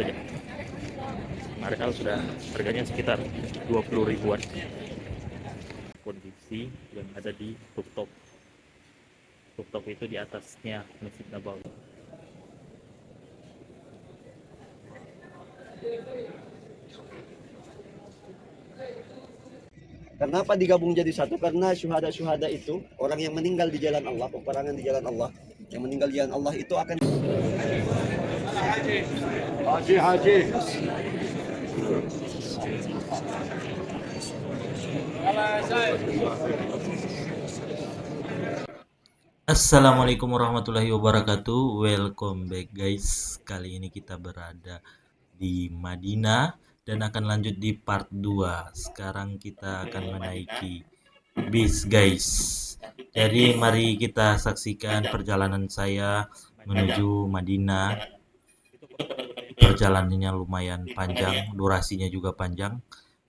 saja. Markal sudah harganya sekitar 20 ribuan. Kondisi yang ada di rooftop. Rooftop itu di atasnya Masjid Nabawi. Kenapa digabung jadi satu? Karena syuhada-syuhada itu orang yang meninggal di jalan Allah, peperangan di jalan Allah, yang meninggal di jalan Allah itu akan Haji. Assalamualaikum warahmatullahi wabarakatuh. Welcome back guys. Kali ini kita berada di Madinah dan akan lanjut di part 2. Sekarang kita akan menaiki bis guys. Jadi mari kita saksikan perjalanan saya menuju Madinah. Perjalanannya lumayan panjang, durasinya juga panjang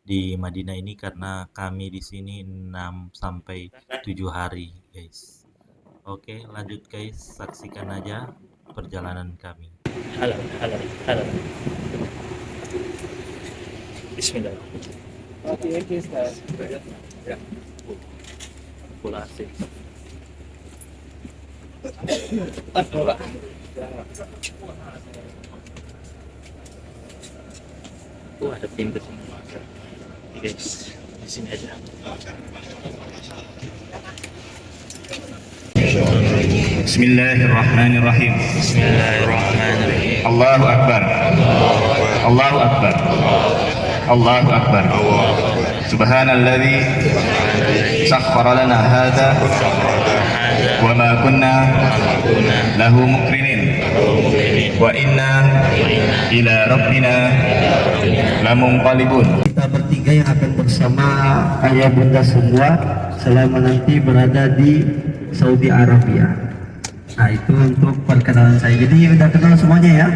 di Madinah ini karena kami di sini 6 sampai 7 hari guys. Oke, lanjut guys, saksikan aja perjalanan kami. Halo. Bismillah. Oke, Ustaz. Ya. Full AC. Ada pintu sini. Guys, di sini aja. Bismillahirrahmanirrahim. Bismillahirrahmanirrahim. Allahu Akbar. Allahu Akbar. Allahu Akbar. Subhanalladzi sakhkhara lana hadza wa ma kunna lahu muqrinin wa inna ila rabbina lamunqalibun. kita bertiga yang akan bersama ayah bunda semua selama nanti berada di Saudi Arabia. Nah itu untuk perkenalan saya. Jadi udah kenal semuanya ya.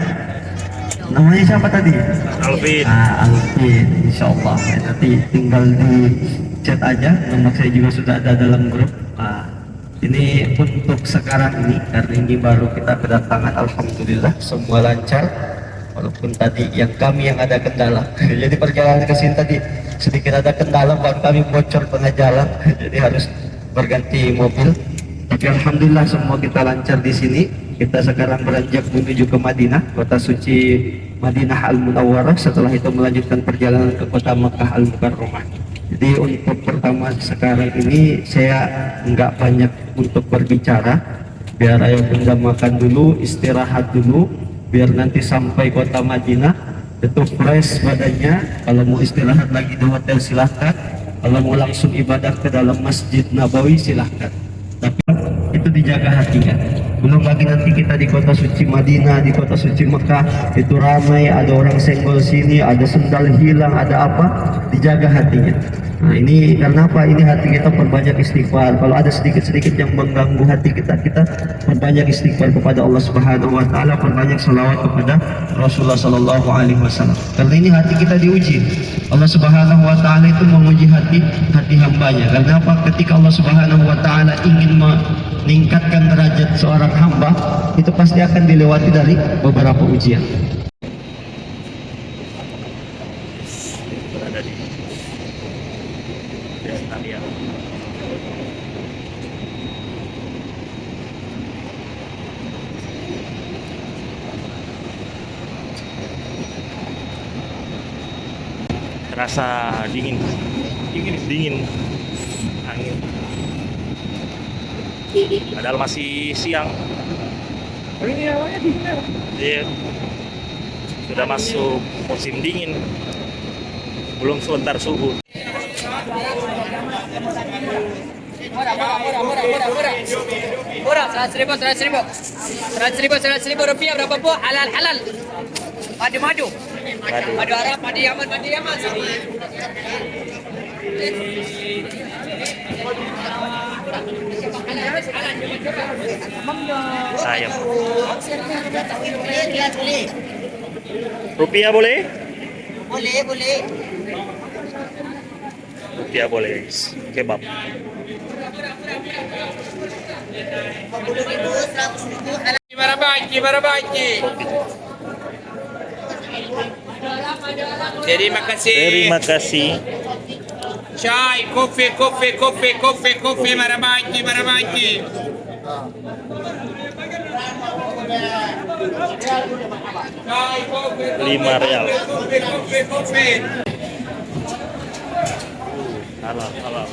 Namanya siapa tadi? Alvin. Alvin, insya Allah. Nanti tinggal di chat aja. Nomor saya juga sudah ada dalam grup. Ini untuk sekarang ini, karena ini baru kita kedatangan. Alhamdulillah semua lancar. Walaupun tadi kami yang ada kendala. Jadi perjalanan ke sini tadi sedikit ada kendala, baru kami bocor tengah jalan. Jadi harus berganti mobil. Tapi alhamdulillah semua kita lancar di sini. Kita sekarang beranjak menuju ke Madinah, kota suci Madinah Al-Munawwarah. Setelah itu melanjutkan perjalanan ke kota Makkah Al-Mukarramah. Jadi untuk pertama sekarang ini saya nggak banyak untuk berbicara. Biar ayah bunda makan dulu, istirahat dulu. Biar nanti sampai kota Madinah itu fresh badannya. Kalau mau istirahat lagi di hotel silahkan. Kalau mau langsung ibadah ke dalam Masjid Nabawi silahkan. Tapi itu dijaga hatinya. Belum lagi nanti kita di kota suci Madinah, di kota suci Mekah itu ramai, ada orang senggol sini, ada sendal hilang, ada apa, dijaga hatinya. Nah ini karena apa? Ini hati kita perbanyak istighfar. Kalau ada sedikit-sedikit yang mengganggu hati kita, kita perbanyak istighfar kepada Allah Subhanahu Wa Taala, perbanyak salawat kepada Rasulullah Sallallahu Alaihi Wasallam. Karena ini hati kita diuji. Allah Subhanahu Wa Taala itu menguji hati hambanya. Karena apa? Ketika Allah Subhanahu Wa Taala ingin meningkatkan derajat seorang hamba, itu pasti akan dilewati dari beberapa ujian. Berada di Italia. Terasa dingin angin. Padahal masih siang. Ini awalnya dingin. Iya. Sudah masuk musim dingin. Belum sebentar subuh. Murah, 100.000 rupiah berapa bu? Halal. Madu. Madu Arab, madu Yaman. Sayang. Rupiah boleh? Boleh. Rupiah boleh guys. Kebab. Marabaki, marabaki. Terima kasih. Terima kasih. Chai, kopi, kopi, kopi, kopi, kopi, marabaki, marabaki. Chai, kopi, kopi, 5 real. kopi, kopi, kopi. Halal, halal.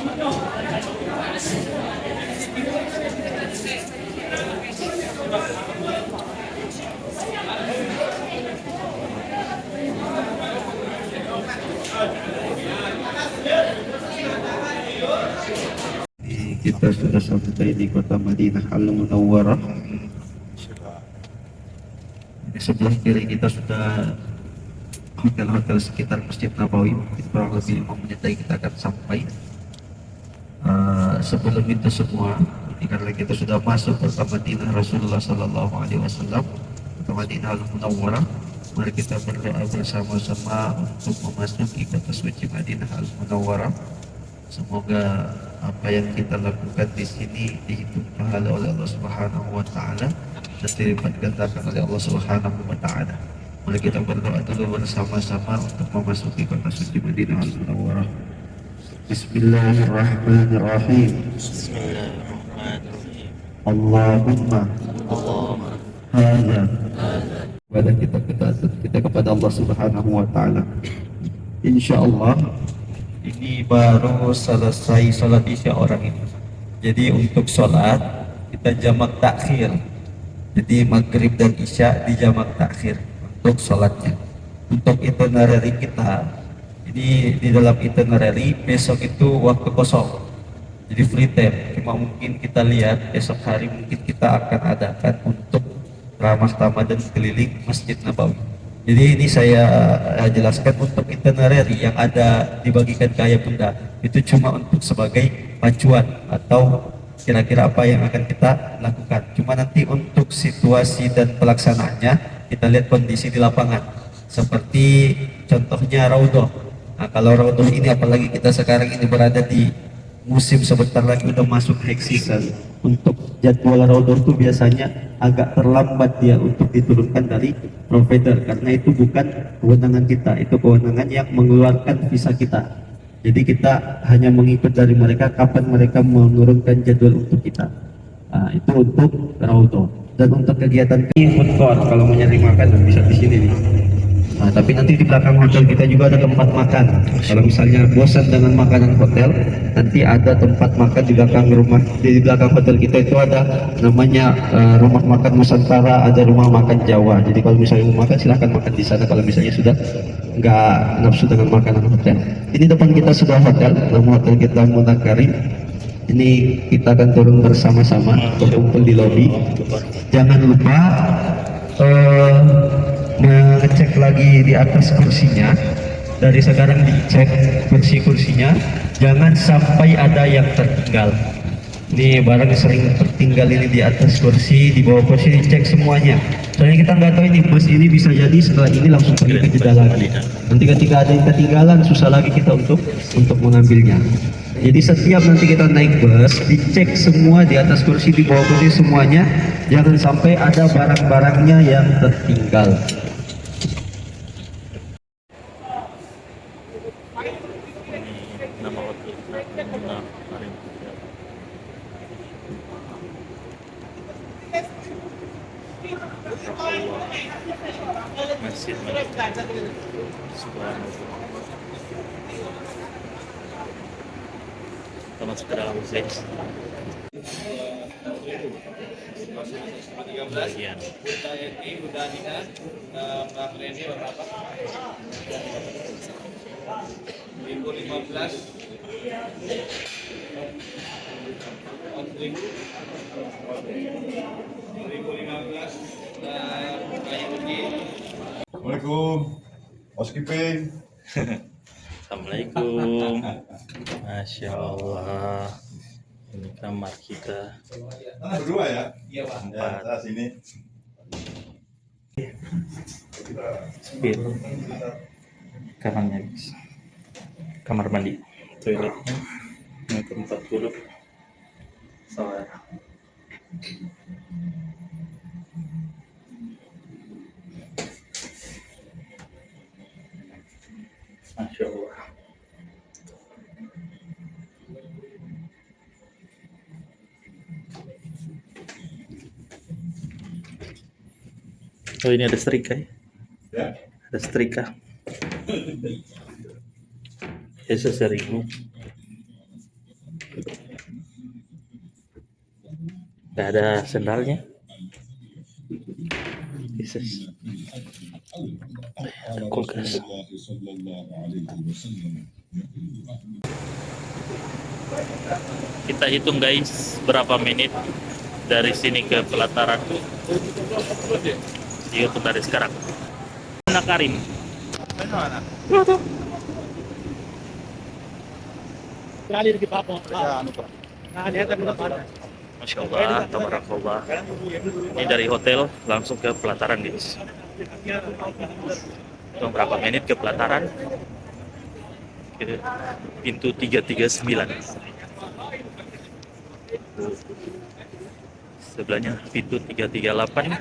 Kita sudah sampai di kota Madinah Al-Munawwarah. Di sebelah kiri kita sudah hotel-hotel sekitar Masjid Nabawi. Kurang lebih 5 menit lagi kita akan sampai. Sebelum itu semua, karena kita sudah masuk ke Madinah Rasulullah Sallallahu Alaihi Wasallam, ke Madinah Al-Munawwarah, mari kita berdoa bersama-sama untuk memasuki kota suci Madinah Al-Munawwarah. Semoga apa yang kita lakukan di sini dihitung pahala oleh Allah Subhanahu wa taala dan dilipat gandakan oleh Allah Subhanahu wa taala. Mari kita berdoa dulu bersama-sama untuk memasuki kota suci Madinah Al-Munawwarah. Bismillahirrahmanirrahim. Bismillahirrahmanirrahim. Allahumma Allahumma hadza ibadah kita kepada Allah Subhanahu wa taala. Insyaallah ini baru selesai sholat isya orang ini. Jadi untuk sholat kita jamak takhir. Jadi maghrib dan isya di jamak takhir untuk sholatnya. Untuk itinerary kita, ini di dalam itinerary besok itu waktu kosong. Jadi free time. Cuma mungkin kita lihat besok hari mungkin kita akan adakan untuk ramah tamah dan keliling Masjid Nabawi. Jadi ini saya jelaskan untuk itinerary yang ada dibagikan ke ayah bunda itu cuma untuk sebagai pacuan atau kira-kira apa yang akan kita lakukan. Cuma nanti untuk situasi dan pelaksanaannya kita lihat kondisi di lapangan. Seperti contohnya Raudhah. Nah, kalau Raudhah ini apalagi kita sekarang ini berada di musim sebentar lagi udah masuk high season. Untuk jadwal Raudhah itu biasanya agak terlambat dia untuk diturunkan dari provider karena itu bukan kewenangan kita, itu kewenangan yang mengeluarkan visa kita. Jadi kita hanya mengikut dari mereka kapan mereka menurunkan jadwal untuk kita. Nah, itu untuk Raudhah. Dan untuk kegiatan ini food court, kalau mau nyari makan bisa di sini nih. Nah, tapi nanti di belakang hotel kita juga ada tempat makan. Kalau misalnya bosan dengan makanan hotel, nanti ada tempat makan di belakang rumah. Di belakang hotel kita itu ada namanya rumah makan Nusantara, ada rumah makan Jawa. Jadi kalau misalnya mau makan silahkan makan di sana. Kalau misalnya sudah nggak nafsu dengan makanan hotel. Ini depan kita sudah hotel, nama hotel kita Munakarim. Ini kita akan turun bersama-sama berkumpul di lobi. Jangan lupa mengecek lagi di atas kursinya. Dari sekarang dicek kursi-kursinya, jangan sampai ada yang tertinggal. Ini barang yang sering tertinggal ini di atas kursi, di bawah kursi dicek semuanya. Soalnya kita nggak tahu ini bus ini bisa jadi setelah ini langsung pergi ke jeda lagi. Nanti ketika ada yang ketinggalan susah lagi kita untuk mengambilnya. Jadi setiap nanti kita naik bus dicek semua di atas kursi, di bawah kursi semuanya, jangan sampai ada barang-barangnya yang tertinggal. Nama hotel Munakarim. Masjid Subhanallah. Kita masuk ke dalam guys. Bagian. Assalamualaikum, housekeeping. Assalamualaikum. Masya Allah. Ini kamar kita. Berdua ya? Iya, Pak. Ya, saya sini. Speed. Kamarnya guys. Kamar mandi. Toiletnya. Ini tempat duduk. Shower. Masya Allah. Oh, ini ada setrika ya? Ya. Ada setrika. Yesus 1000. Gak ada sendalnya. Yesus. Ada kulkas. Kita hitung guys, berapa menit dari sini ke pelataran. Dihitung dari sekarang. Mana Karim? Mana? Masya Allah, tabarakallah. Ini dari hotel langsung ke pelataran guys. Hitung berapa menit ke pelataran? Ke pintu 339. Sebelahnya pintu 338.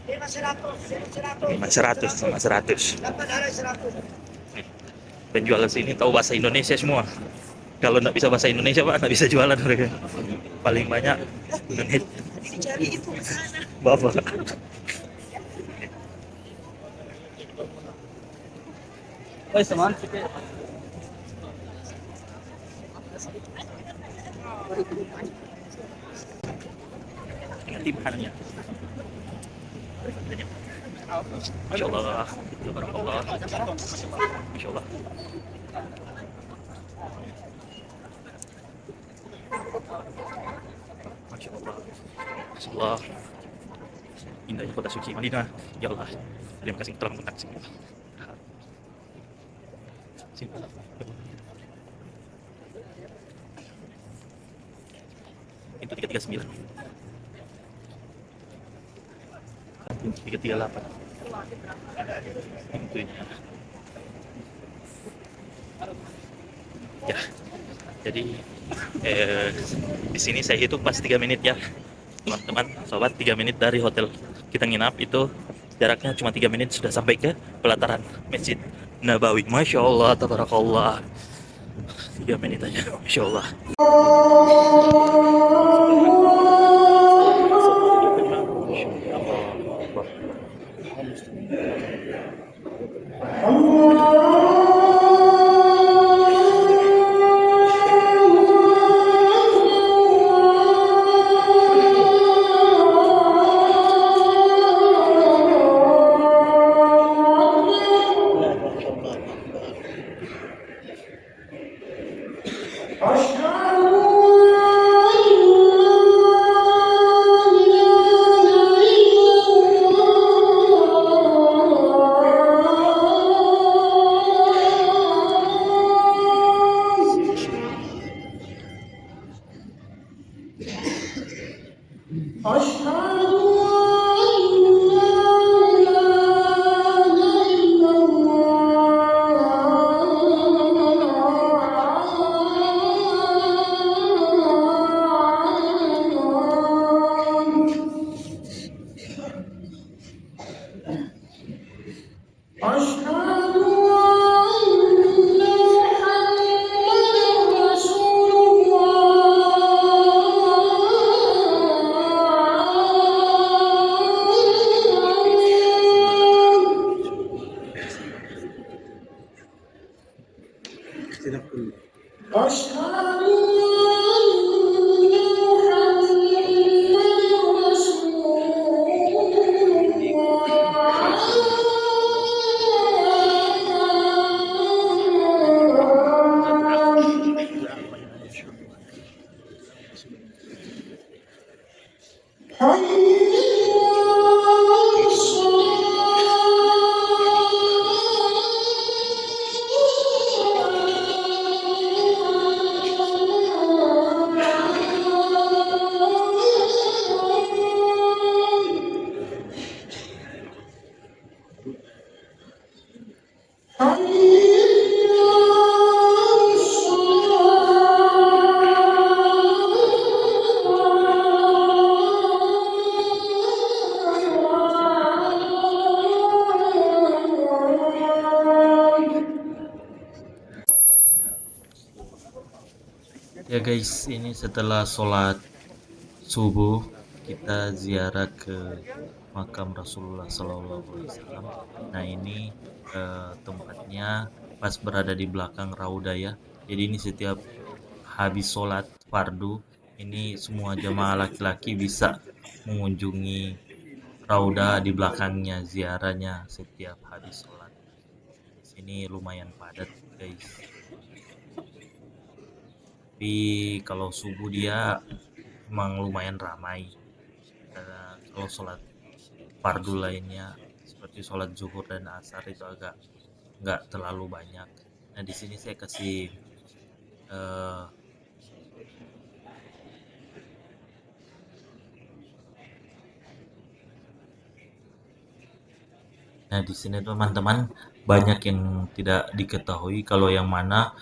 500. Penjual sini tahu bahasa Indonesia semua. Kalau nggak bisa bahasa Indonesia Pak, nggak bisa jualan mereka. Paling banyak Indonesia. Dicari itu ke sana. Bapak. Ingat makanannya. Masya Allah, Tabarakallah. Masya Allah. Masya Allah. Masya Allah. Indahnya kota suci Madinah. Ya Allah, terima kasih telah mengundang semua. Itu 339. Itu 338. Pintunya. Ya. Jadi di sini saya hitung pas 3 menit ya. Teman-teman, sobat, 3 menit dari hotel kita nginap itu jaraknya cuma 3 menit sudah sampai ke pelataran Masjid Nabawi. Masya Allah, tabarakallah. 3 menit aja, Masya Allah. Ya guys, ini setelah sholat subuh kita ziarah ke makam Rasulullah SAW. Nah ini tempatnya pas berada di belakang Rauda ya. Jadi ini setiap habis sholat fardu, ini semua jemaah laki-laki bisa mengunjungi Rauda di belakangnya, ziarahnya setiap habis sholat. Di sini lumayan padat guys. Tapi kalau subuh dia emang lumayan ramai. Kalau sholat fardu lainnya seperti sholat zuhur dan asar itu agak nggak terlalu banyak. Nah di sini saya kasih eh, nah di sini teman-teman banyak yang tidak diketahui kalau yang mana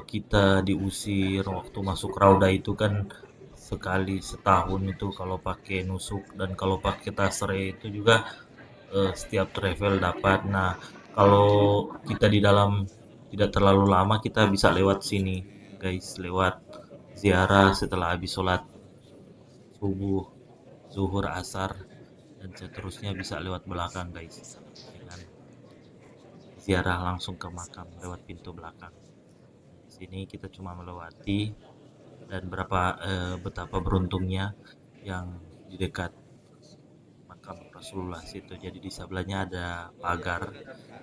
kita diusir waktu masuk rauda itu kan sekali setahun itu kalau pakai nusuk, dan kalau pakai tasre itu juga setiap travel dapat. Nah kalau kita di dalam tidak terlalu lama kita bisa lewat sini guys, lewat ziarah setelah habis sholat subuh, zuhur, asar, dan seterusnya bisa lewat belakang guys, dengan ziarah langsung ke makam lewat pintu belakang. Di sini kita cuma melewati, dan betapa beruntungnya yang di dekat makam Rasulullah situ. Jadi di sebelahnya ada pagar,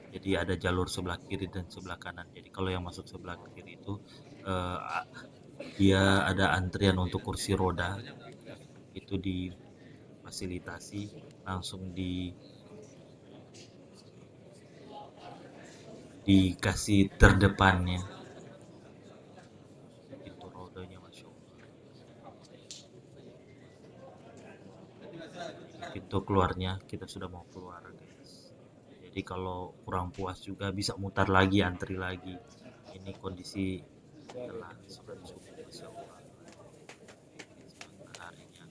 jadi ada jalur sebelah kiri dan sebelah kanan. Jadi kalau yang masuk sebelah kiri itu eh, dia ada antrian untuk kursi roda, itu difasilitasi langsung dikasih terdepannya pintu rodanya, masya Allah. Pintu keluarnya kita sudah mau keluar guys, jadi kalau kurang puas juga bisa mutar lagi, antri lagi. Ini kondisi setelah sholat subuh, masya Allah, mataharinya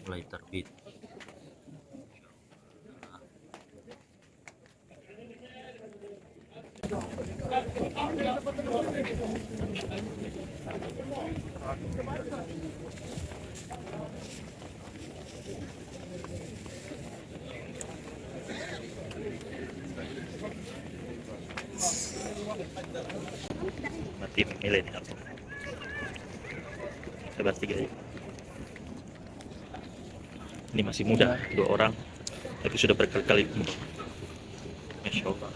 mulai terbit. Mati memilih nih apa? Sebelas tiga aja. Ini masih muda, 2 orang, tapi sudah berkali-kali umroh. Masya Allah.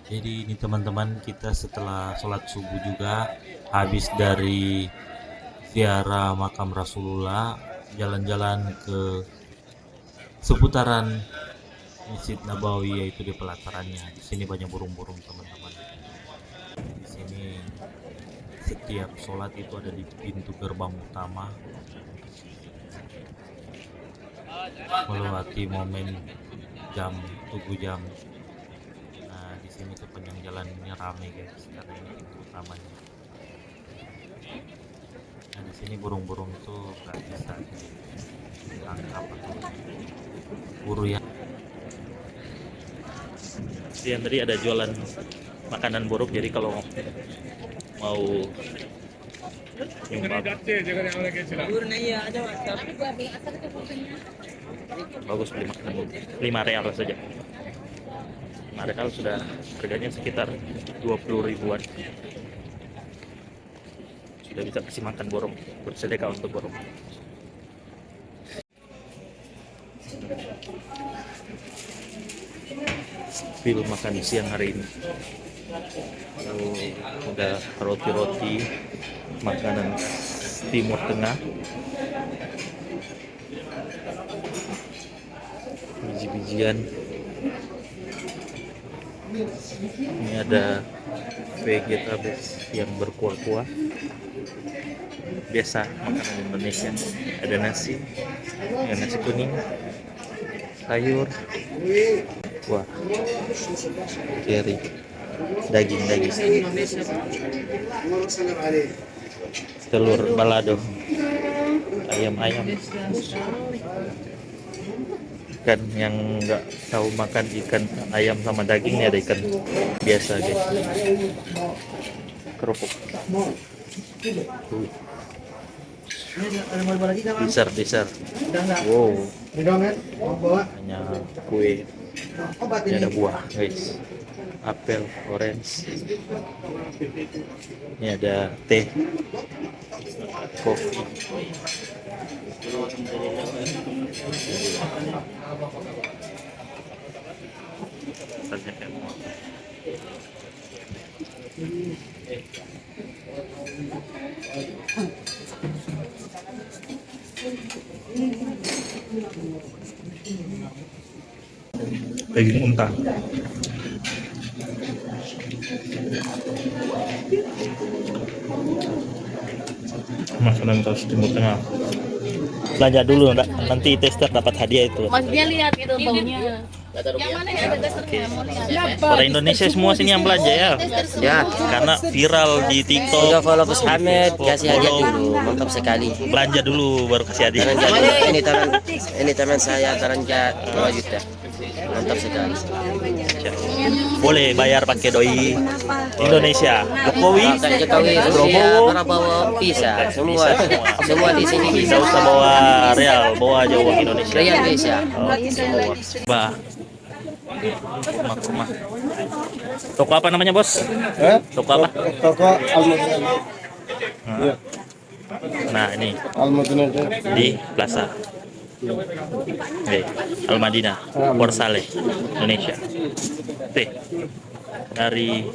Jadi ini teman-teman, kita setelah sholat subuh juga habis dari ziarah makam Rasulullah, jalan-jalan ke seputaran Masjid Nabawi, yaitu di pelatarannya. Di sini banyak burung-burung teman-teman. Di sini setiap sholat itu ada di pintu gerbang utama, melewati momen jam 7 jam. Nah di sini sepanjang jalannya ramai guys, karena ini pintu utamanya. Nah di sini burung-burung itu nggak bisa ditangkap atau buru ya. Yang tadi ada jualan makanan burung, jadi kalau mau nyumbang bagus beli makanan burung. 5 real saja. 5 real sudah harganya sekitar 20 ribuan. Sudah bisa kasih makan burung, bersedekah untuk burung. Pil makan siang hari ini. Udah roti-roti, makanan Timur Tengah. Biji-bijian. Ini ada vegetables yang berkuah-kuah. Biasa makanan Indonesia. Ada nasi, nasi kuning, sayur, wah, kiri, daging, telur balado, ayam, ikan yang nggak tahu makan ikan ayam sama daging, ini ada ikan biasa guys, kerupuk, dessert, wow, hanya kue, ini ada buah guys, apel, orange, ini ada teh, kopi, daging unta, makanan khas Timur Tengah. Belanja dulu, nanti tester dapat hadiah itu. Maksudnya lihat gitu baunya. Yang mana yang ada testernya? Mau lihat. Orang Indonesia semua sini yang belanja ya. Ya, Karena viral di udah TikTok. follow Bos Hamid, kasih hadiah dulu, mantap sekali. Belanja dulu baru kasih hadiah. Ini teman saya Taranjat 2 juta, mantap sekali. Boleh bayar pakai doi Indonesia. Jokowi, Jokowi, Rusia, Prabowo, bisa, semua di sini bisa. tidak usah bawa real, bawa aja uang Indonesia. Real bisa. Semua. Bah. Rumah. Toko apa namanya, Bos? Toko apa? Toko Al-Madinah. Nah, ini Al-Madinah. di Plaza. Oke, Al-Madinah, Port Said, Indonesia. Teh dari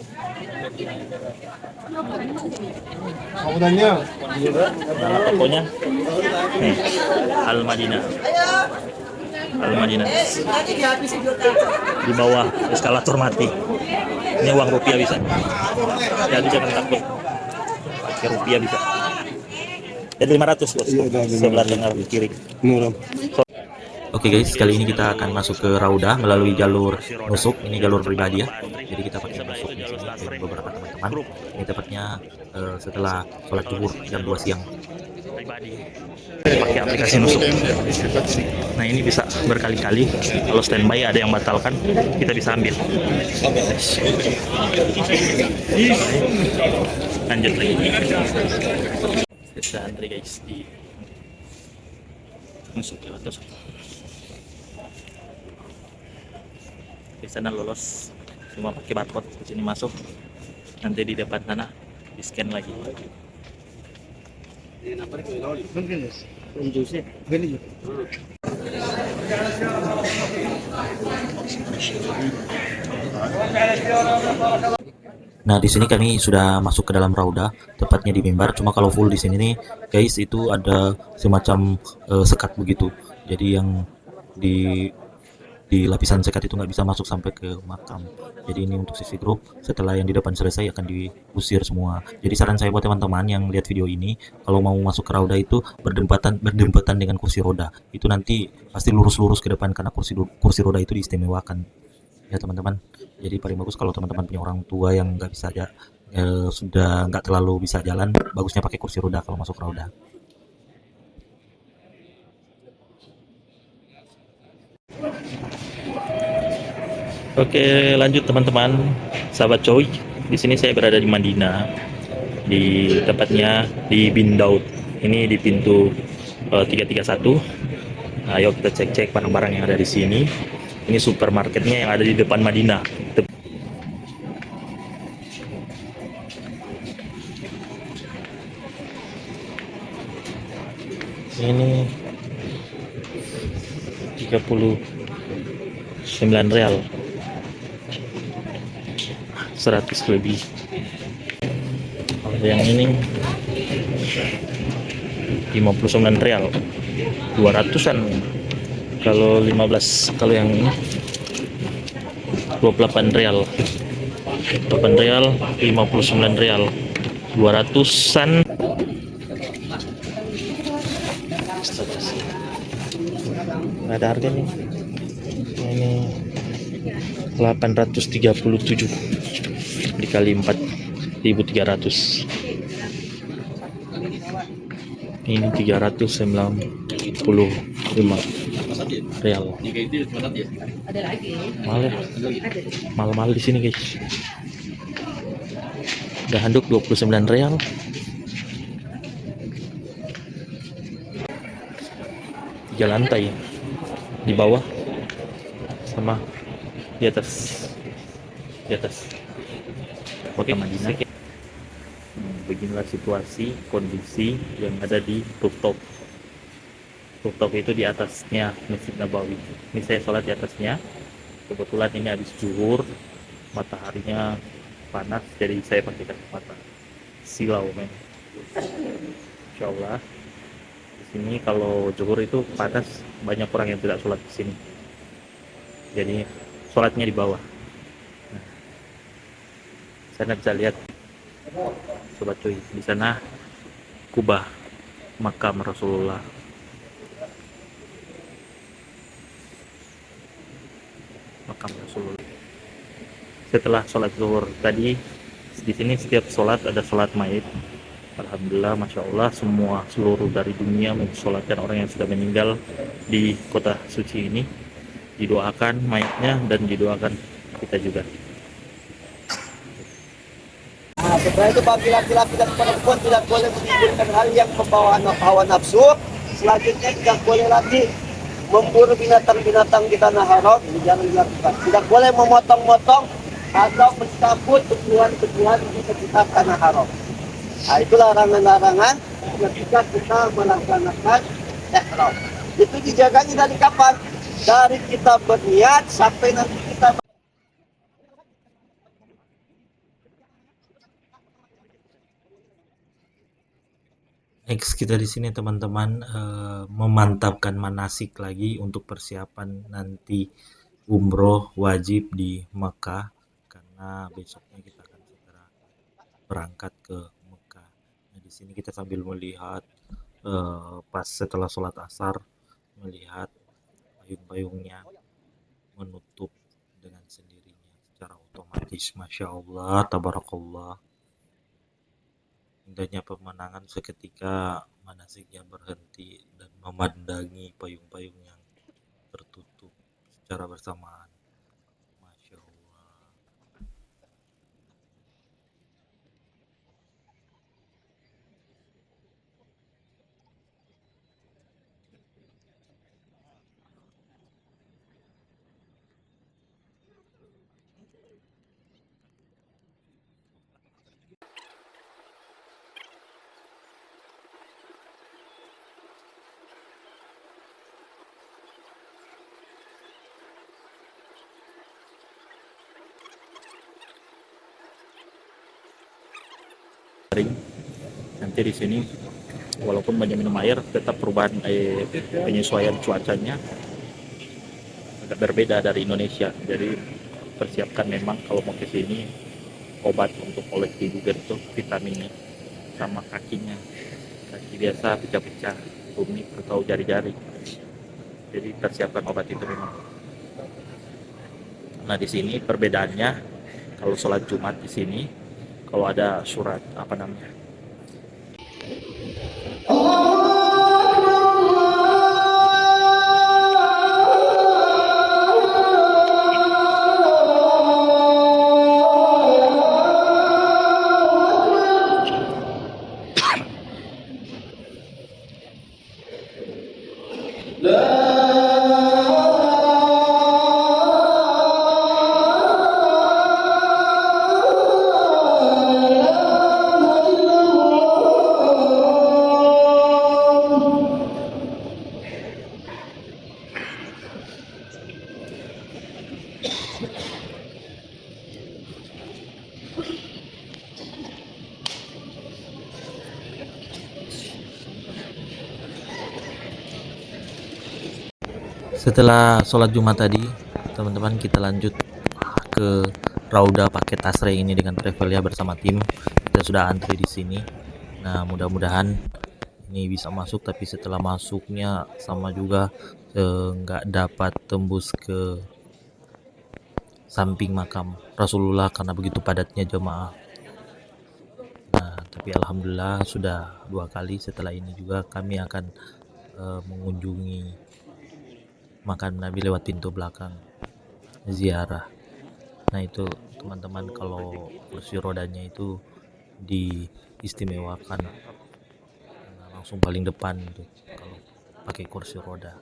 Kemudiannya nama tokonya nih, Al-Madinah. Di bawah eskalator mati. Ini uang rupiah bisa. Jadi jangan takut. Pakai rupiah bisa. Jadi 500 bos. Sebelah tengah kiri. murah. Oke guys, kali ini kita akan masuk ke Raudah melalui jalur nusuk. Ini jalur pribadi ya. Jadi kita pakai nusuk di sini dengan beberapa teman-teman. Ini tepatnya setelah sholat zuhur jam 2 siang. Pakai aplikasi nusuk. Nah ini bisa berkali-kali. Kalau standby ada yang batalkan, kita bisa ambil. Lanjut lagi. Kita antri guys di nusuk lewat nusuk. Di sana lolos, semua pakai barcode. Di sini masuk, nanti di depan sana di scan lagi. Nah, di sini kami sudah masuk ke dalam Raudah, tepatnya di mimbar. Cuma kalau full di sini nih, guys, itu ada semacam sekat begitu. Jadi yang di lapisan sekat itu nggak bisa masuk sampai ke makam. Jadi ini untuk sisi grup, setelah yang di depan selesai akan diusir semua. Jadi saran saya buat teman-teman yang lihat video ini, kalau mau masuk ke Raudah itu berdempatan dengan kursi roda. Itu nanti pasti lurus-lurus ke depan karena kursi roda itu diistimewakan. Ya teman-teman. Jadi paling bagus kalau teman-teman punya orang tua yang nggak bisa sudah nggak terlalu bisa jalan, bagusnya pakai kursi roda kalau masuk Raudah. Oke, lanjut teman-teman, sahabat coy. Di sini saya berada di Madinah, di tepatnya di Bin Daud. Ini di pintu 331. Ayo kita cek-cek barang-barang yang ada di sini. Ini supermarketnya yang ada di depan Madinah. Ini 39 real, 100 lebih. Kalau yang ini 59 rial, 200-an. Kalau 15, kalau yang ini 28 rial, 8 rial, 59 rial, 200-an. Nggak ada harga nih. Ini 837 dikali 4.300. Ini 395 real. Mahal ya? Mahal-mahal di sini guys. Ada handuk 29 real. Tiga lantai di bawah sama di atas. Kota Madinah. Beginilah situasi kondisi yang ada di rooftop. Rooftop itu di atasnya Masjid Nabawi. Ini saya sholat di atasnya. Kebetulan ini habis zuhur, mataharinya panas, jadi saya pakai kacamata silau men. Insya Allah di sini kalau zuhur itu panas, banyak orang yang tidak sholat di sini. Jadi sholatnya di bawah. Nah, sana bisa lihat sobat cuy, di sana Kubah, makam Rasulullah. Makam Rasulullah. Setelah sholat zuhur tadi, di sini setiap sholat ada sholat maid. Alhamdulillah, masya Allah, semua seluruh dari dunia mensolatkan orang yang sudah meninggal di kota suci ini. Didoakan mayatnya dan didoakan kita juga. Nah, setelah itu bagi laki-laki dan perempuan tidak boleh menimbulkan hal yang membawa hawa nafsu. Selanjutnya tidak boleh lagi memburu binatang-binatang di tanah haram. Ini jangan dilakukan. Tidak boleh memotong-motong atau mencabut tumbuhan-tumbuhan di sekitar tanah haram. Nah, itu larangan-larangan ketika kita melaksanakan ihram. Itu dijaganya dari kapan? Dari kita berniat sampai nanti kita Next kita di sini teman-teman memantapkan manasik lagi untuk persiapan nanti umroh wajib di Mekah, karena besoknya kita akan segera berangkat ke Mekah. Nah, di sini kita sambil melihat pas setelah sholat asar, melihat payung-payungnya menutup dengan sendirinya secara otomatis. Masya Allah, tabarakallah. Indahnya pemandangan seketika manasiknya berhenti dan memandangi payung-payung yang tertutup secara bersamaan. Masya Allah. Nanti di sini walaupun banyak minum air, tetap perubahan penyesuaian cuacanya agak berbeda dari Indonesia. Jadi persiapkan memang kalau mau ke sini obat untuk koleksi juga itu vitaminnya, sama kakinya, kaki biasa pecah-pecah, tumit atau jari-jari. Jadi persiapkan obat itu memang. Nah di sini perbedaannya, kalau sholat Jumat di sini, kalau ada surat apa namanya, Setelah sholat Jumat tadi, teman-teman kita lanjut ke Rauda pakai Tasre ini dengan travel ya bersama tim. Kita sudah antri di sini. Nah, mudah-mudahan ini bisa masuk, tapi setelah masuknya sama juga nggak dapat tembus ke samping makam Rasulullah karena begitu padatnya jemaah. Nah, tapi alhamdulillah sudah 2 kali. Setelah ini juga kami akan mengunjungi makam Nabi lewat pintu belakang ziarah. Nah itu teman-teman, kalau kursi rodanya itu diistimewakan langsung paling depan itu kalau pakai kursi roda,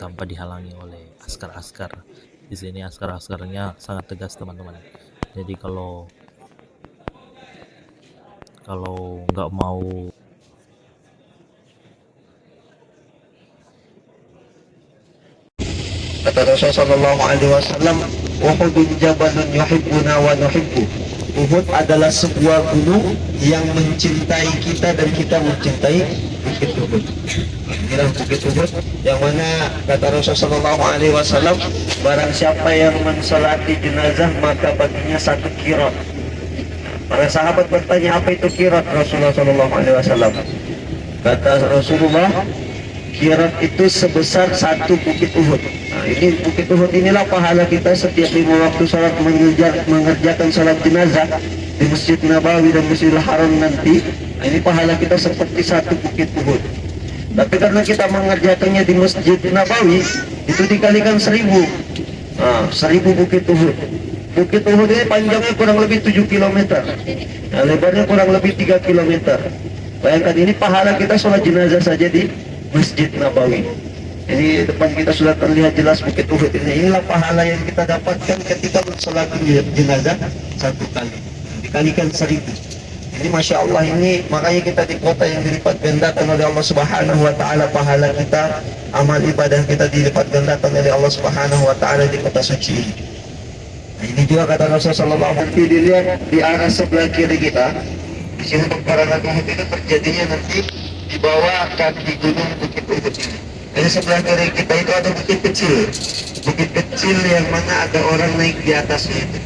tanpa dihalangi oleh askar-askar. Di sini askar-askarnya sangat tegas teman-teman. Jadi kalau nggak mau Kata Rasulullah SAW, Uhudun jabalun yuhibbuna wa nuhibbu. Uhud adalah sebuah gunung yang mencintai kita dan kita mencintai bukit Uhud. Inilah bukit Uhud yang mana kata Rasulullah SAW, barang siapa yang mensolati jenazah maka baginya 1 kirot. Para sahabat bertanya, apa itu kirot Rasulullah SAW? Kata Rasulullah, kirot itu sebesar 1 bukit Uhud. Nah, ini bukit Uhud inilah pahala kita setiap 5 waktu sholat mengerjakan sholat jenazah di Masjid Nabawi dan Masjidil Haram nanti. Nah, ini pahala kita seperti 1 bukit Uhud. Tapi karena kita mengerjakannya di Masjid Nabawi, itu dikalikan 1000. Nah, 1000 bukit Uhud. Bukit Uhud ini panjangnya kurang lebih 7 km. Nah, lebarnya kurang lebih 3 km. Bayangkan, ini pahala kita sholat jenazah saja di Masjid Nabawi. Ini depan kita sudah terlihat jelas bukit Uhud ini. Inilah pahala yang kita dapatkan ketika mensolati jenazah 1 kali. Dikalikan 1000. Ini Masya Allah, ini makanya kita di kota yang dilipat gandakan oleh Allah Subhanahu wa Ta'ala pahala kita, amal ibadah kita dilipat gandakan oleh Allah Subhanahu wa Ta'ala di kota suci ini. Nah, ini juga kata Rasulullah SAW, nanti dilihat di arah sebelah kiri kita, di sini peperangan Uhud itu terjadinya nanti di bawah kaki gunung bukit Uhud ini. Jadi sebelah kiri kita itu ada bukit kecil yang mana ada orang naik di atasnya itu.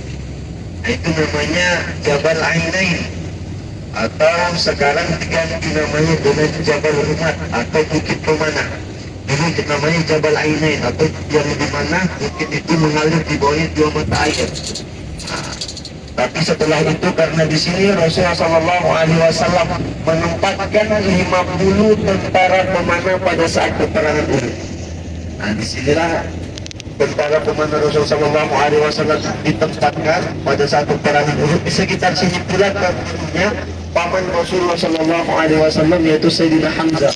Nah, itu namanya Jabal Ainain, atau sekarang diganti namanya dengan Jabal Rumat atau Bukit Pemanah. Dulu namanya Jabal Ainain, atau yang dimana bukit itu mengalir di bawahnya 2 mata air. Nah, tapi setelah itu karena di sini Rasulullah SAW menempatkan 50 tentara pemanah pada saat peperangan Uhud. Nah, disinilah tentara pemanah Rasulullah SAW ditempatkan pada saat peperangan Uhud. Di sekitar sini pula terbunuhnya paman Rasulullah SAW, yaitu Sayyidina Hamzah.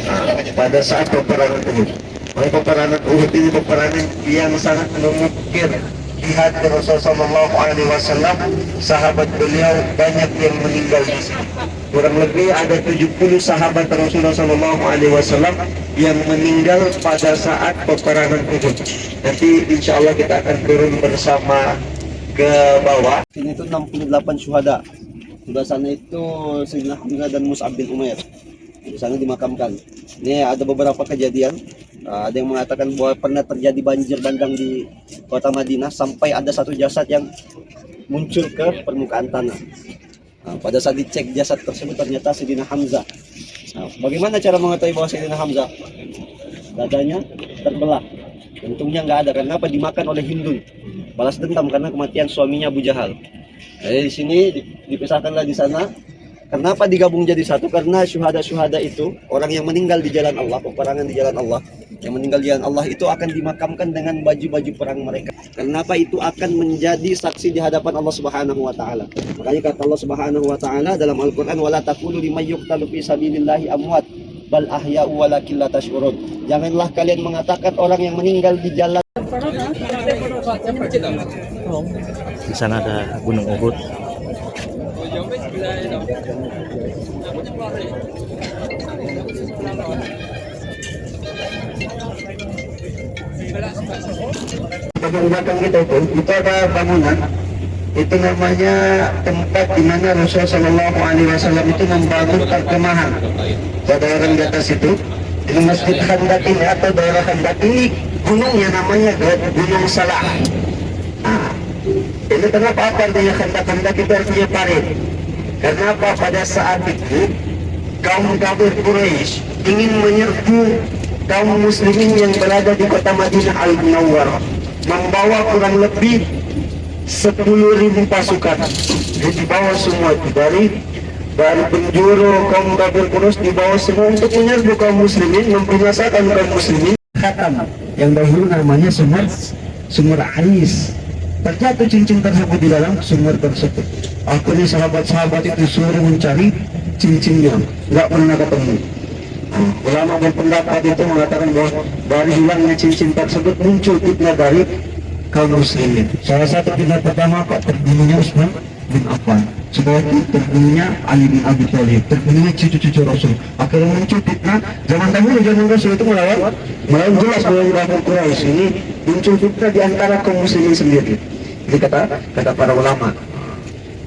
Nah, pada saat peperangan Uhud. Peperangan Uhud ini peperangan yang sangat mengukir jihad Rasulullah SAW. Sahabat beliau banyak yang meninggal di sini. Kurang lebih ada 70 sahabat Rasulullah SAW yang meninggal pada saat peperangan Uhud. Nanti insya Allah kita akan turun bersama ke bawah. Ini itu 68 syuhada. Sebelah sana itu Sayyidina Hamzah dan Mus'ab bin Umair. Di sana dimakamkan. Ini ada beberapa kejadian. Ada yang mengatakan bahwa pernah terjadi banjir bandang di kota Madinah sampai ada 1 jasad yang muncul ke permukaan tanah. Nah, pada saat dicek jasad tersebut ternyata Sayyidina Hamzah. Nah, bagaimana cara mengetahui bahwa Sayyidina Hamzah? Dadanya terbelah. Untungnya nggak ada, karena apa? Dimakan oleh Hindun. Balas dendam karena kematian suaminya Abu Jahal. Jadi di sini dipisahkanlah di sana. Kenapa digabung jadi satu? Karena syuhada-syuhada itu orang yang meninggal di jalan Allah, peperangan di jalan Allah, yang meninggal di jalan Allah itu akan dimakamkan dengan baju-baju perang mereka. Kenapa? Itu akan menjadi saksi di hadapan Allah Subhanahu wa Ta'ala. Makanya kata Allah Subhanahu wa Ta'ala dalam Al-Quran, wala taqulu liman yuqtalu fi sabilillahi amwat bal ahya'u walakin la tash'urun. Janganlah kalian mengatakan orang yang meninggal di jalan. di sana ada Gunung Uhud. Di belakang kita itu ada bangunan. Itu namanya tempat di mana Rasulullah SAW itu membangun perkemahan. Pada orang di atas itu Ini Masjid Khandak ini atau daerah Khandak ini gunungnya namanya Gunung Salah. Nah, ini kenapa artinya Khandak itu artinya parit? Karena apa? Pada saat itu kaum kafir Quraisy ingin menyerbu kaum muslimin yang berada di kota Madinah Al-Munawwarah, membawa kurang lebih 10.000 pasukan. Jadi dibawa semua dari penjuru kaum kafir Quraisy, dibawa semua untuk menyerbu kaum muslimin, membinasakan kaum muslimin. Khatam yang dahulu namanya sumur Ais, terjatuh cincin tersebut di dalam sumur tersebut. Akhirnya sahabat-sahabat itu suruh mencari cincinnya, nggak pernah ketemu. Ulama berpendapat itu mengatakan bahwa dari hilangnya cincin tersebut muncul fitnah dari kaum muslimin. Salah satu fitnah pertama terbunuhnya Utsman bin Affan, setelah itu terbunuhnya Ali bin Abi Thalib, terbunuhnya cucu-cucu Rasul. Akhirnya muncul fitnah zaman Rasul itu melawan jelas melawan kafir Quraisy. Ini muncul fitnah di antara kaum muslimin sendiri. Ini kata para ulama.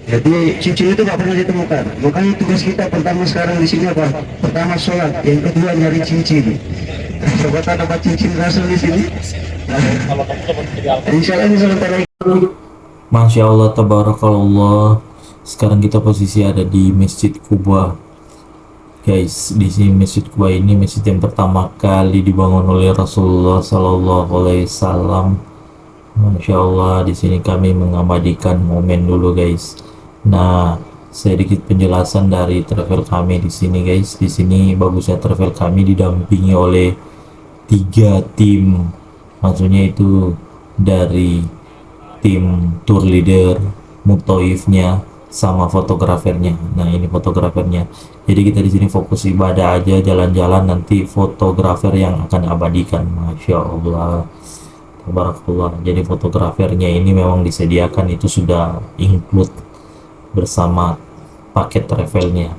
Jadi cincin itu nggak pernah ditemukan. Makanya tugas kita pertama sekarang di sini apa? Pertama sholat, yang kedua nyari cincin. Coba dapat cincin Rasul di sini. Insya Allah ini sementara. Masya Allah, tabarakallah. Sekarang kita posisi ada di Masjid Quba, guys. Di sini Masjid Quba ini masjid yang pertama kali dibangun oleh Rasulullah Sallallahu Alaihi Wasallam. Masya Allah, di sini kami mengabadikan momen dulu, guys. Nah, sedikit penjelasan dari travel kami di sini, guys. Di sini bagusnya travel kami didampingi oleh 3 tim. Maksudnya itu dari tim tour leader, mutoifnya, sama fotografernya. Nah, ini fotografernya. Jadi kita di sini fokus ibadah aja, jalan-jalan, nanti fotografer yang akan abadikan. Masya Allah, tabarakallah. Jadi fotografernya ini memang disediakan, itu sudah include bersama paket travelnya,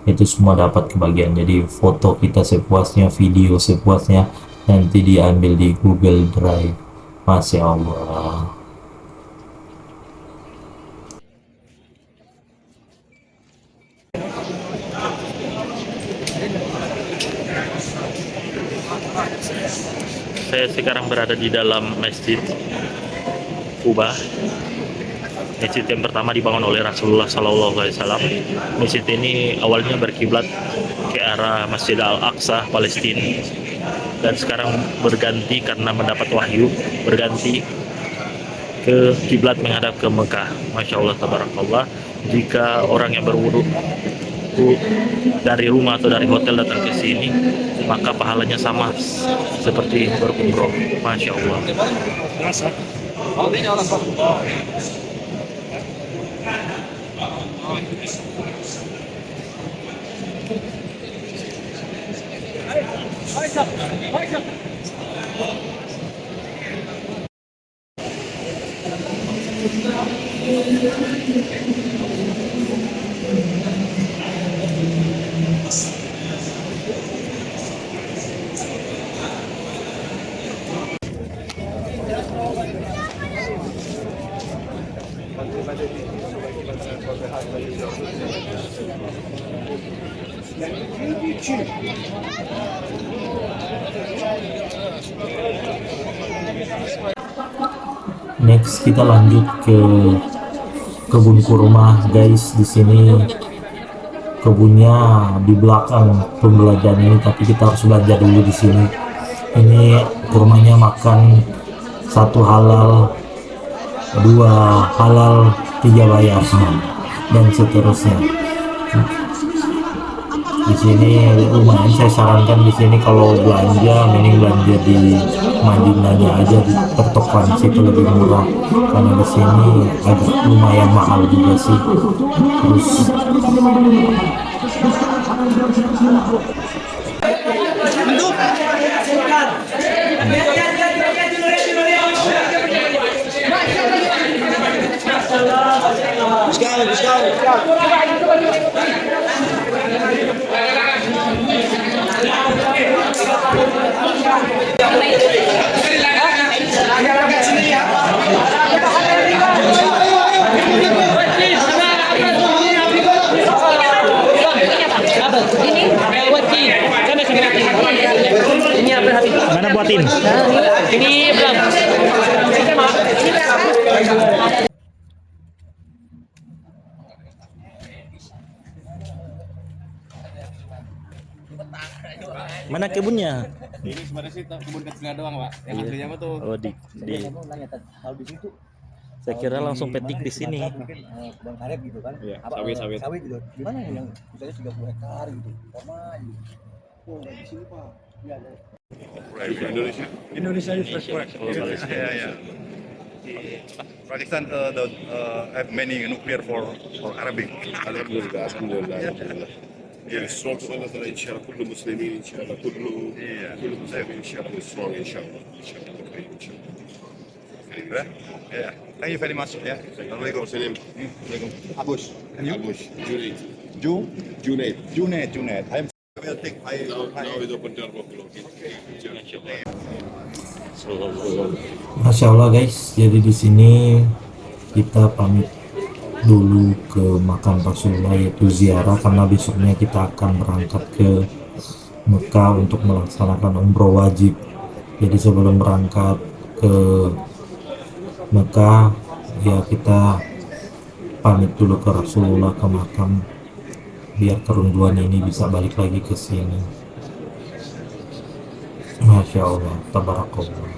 itu semua dapat kebagian. Jadi foto kita sepuasnya, video sepuasnya, nanti diambil di Google Drive. Masya Allah. Saya sekarang berada di dalam Masjid Quba. Masjid yang pertama dibangun oleh Rasulullah Sallallahu Alaihi Wasallam. Masjid ini awalnya berkiblat ke arah Masjid Al-Aqsa, Palestina, dan sekarang berganti karena mendapat wahyu, berganti ke kiblat menghadap ke Mekah. Masya Allah, tabarakallah. Jika orang yang berwudu dari rumah atau dari hotel datang ke sini, maka pahalanya sama seperti berumroh. Masya Allah. Next kita lanjut ke kebun kurma, guys. Di sini kebunnya di belakang pembelajaran ini, tapi kita harus belajar dulu di sini. Ini kurmanya makan 1 halal, 2 halal, 3 bayar, dan seterusnya. Di sini lumayan, saya sarankan di sini kalau belanja mending belanja di Madinahnya aja, di pertokoan situ lebih murah, karena di sini agak lumayan mahal juga sih. Terus Ini buat Mana buatin? Ini belum. Mana kebunnya? Ini sebenarnya sih kebun kecilnya doang, Pak. Yang aslinya mah tuh Oh di. Saya kira langsung petik di sini. Kebun karet gitu kan. Iya, sawit-sawit. Sawit gitu. Gimana yang misalnya 30 hektar gitu. Sama aja. Oh, di sini Pak. Iya, ada. Indonesia. Indonesia is correct. Yeah. Pakistan have many nuclear for Arabic. Alhamdulillah. يعني strong سنة إن شاء الله كل المسلمين إن شاء الله كل مسلمين إن شاء الله strong إن شاء الله إن شاء الله بخير إن شاء الله. Yeah. Thank you very much. Yeah. What's your name? Abush. And you? Abush. Junaid. Junaid. Junaid. Junaid. I will take Now is open door block. Masya Allah guys, jadi di sini kita pamit dulu ke makam Rasulullah yaitu ziarah, karena besoknya kita akan berangkat ke Mekah untuk melaksanakan umroh wajib. Jadi sebelum berangkat ke Mekah ya kita pamit dulu ke Rasulullah, ke makam, biar kerunduan ini bisa balik lagi ke sini. Masya Allah, tabarakallah.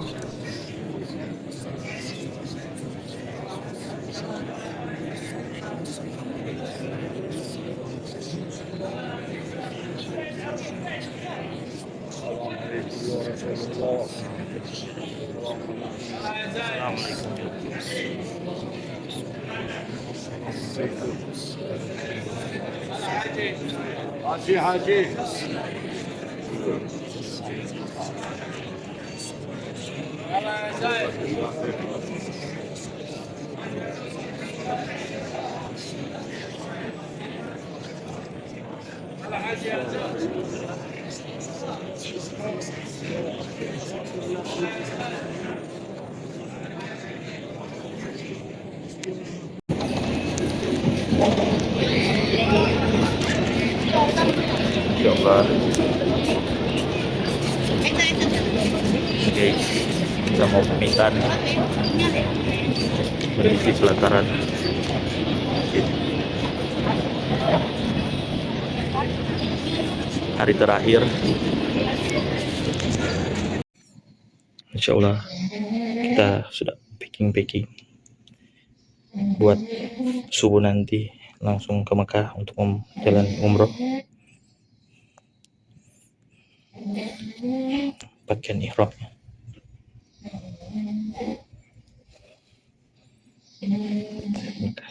Haji. Coba guys, kita mau pamitan berisi pelataran hari terakhir. Insya Allah kita sudah packing buat subuh nanti langsung ke Mekah untuk jalan umroh. Pakaian ihramnya. Mekah.